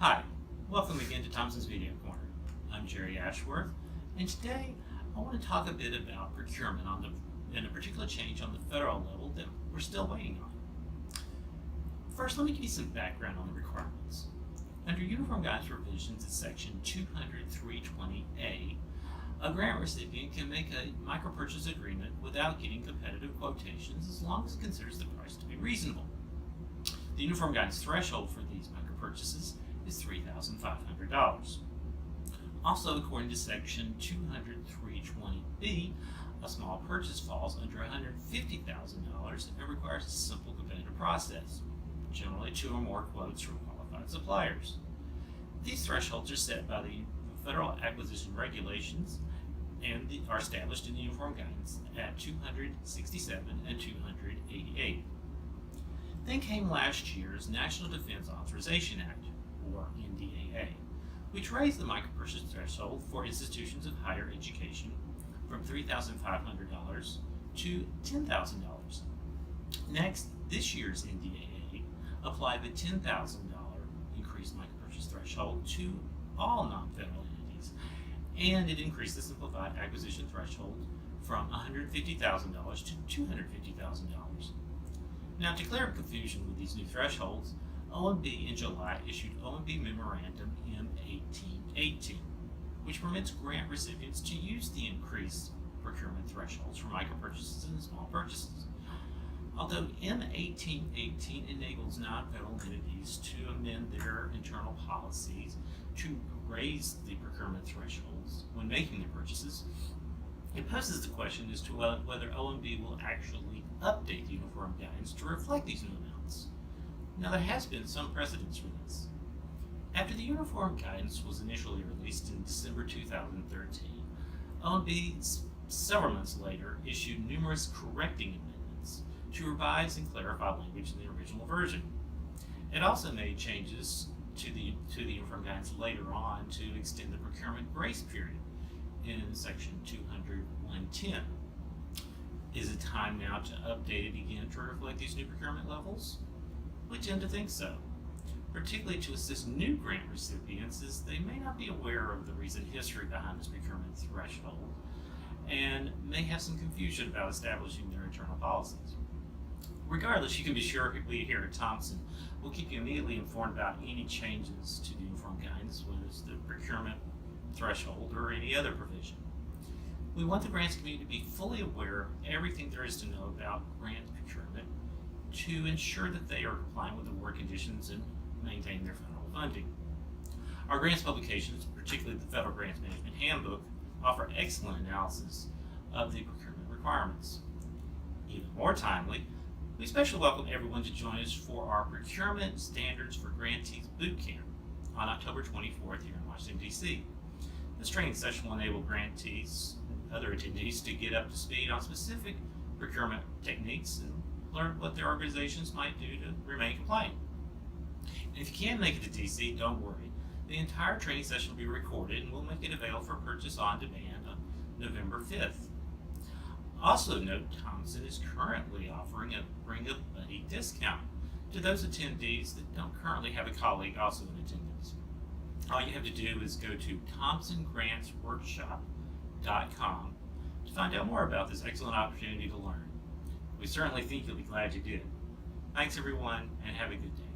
Hi, welcome again to Thompson's Video Corner. I'm Jerry Ashworth, and today I want to talk a bit about procurement and a particular change on the federal level that we're still waiting on. First, let me give you some background on the requirements. Under Uniform Guidance Provisions in Section 200-320A, a grant recipient can make a micro-purchase agreement without getting competitive quotations as long as it considers the price to be reasonable. The Uniform Guidance threshold for these micro-purchases is $3,500. Also, according to Section 200-320B, a small purchase falls under $150,000 and requires a simple competitive process, generally 2 or more quotes from qualified suppliers. These thresholds are set by the Federal Acquisition Regulations and are established in the Uniform Guidance at 267 and 288. Then came last year's National Defense Authorization Act, or NDAA, which raised the micro-purchase threshold for institutions of higher education from $3,500 to $10,000. Next, this year's NDAA applied the $10,000 increased micro-purchase threshold to all non-federal entities, and it increased the simplified acquisition threshold from $150,000 to $250,000. Now, to clear up confusion with these new thresholds, OMB in July issued OMB Memorandum M1818, which permits grant recipients to use the increased procurement thresholds for micro-purchases and small purchases. Although M1818 enables non-federal entities to amend their internal policies to raise the procurement thresholds when making their purchases, it poses the question as to whether OMB will actually update the Uniform Guidance to reflect these new amounts. Now, there has been some precedence for this. After the Uniform Guidance was initially released in December 2013, OMB several months later issued numerous correcting amendments to revise and clarify language in the original version. It also made changes to the Uniform Guidance later on to extend the procurement grace period in Section 200-110. Is it time now to update it again to reflect these new procurement levels? We tend to think so, particularly to assist new grant recipients, as they may not be aware of the recent history behind this procurement threshold and may have some confusion about establishing their internal policies. Regardless, you can be sure we here at Thompson will keep you immediately informed about any changes to the Uniform Guidance, whether it's the procurement threshold or any other provision. We want the grants community to be fully aware of everything there is to know about grant procurement to ensure that they are complying with the award conditions and maintain their federal funding. Our grants publications, particularly the Federal Grants Management Handbook, offer excellent analysis of the procurement requirements. Even more timely, we especially welcome everyone to join us for our Procurement Standards for Grantees Boot Camp on October 24th here in Washington, D.C. This training session will enable grantees and other attendees to get up to speed on specific procurement techniques and learn what their organizations might do to remain compliant. And if you can't make it to DC, don't worry. The entire training session will be recorded and we'll make it available for purchase on demand on November 5th. Also note, Thompson is currently offering a Bring a Buddy discount to those attendees that don't currently have a colleague also in attendance. All you have to do is go to thompsongrantsworkshop.com to find out more about this excellent opportunity to learn. We certainly think you'll be glad you did. Thanks everyone, and have a good day.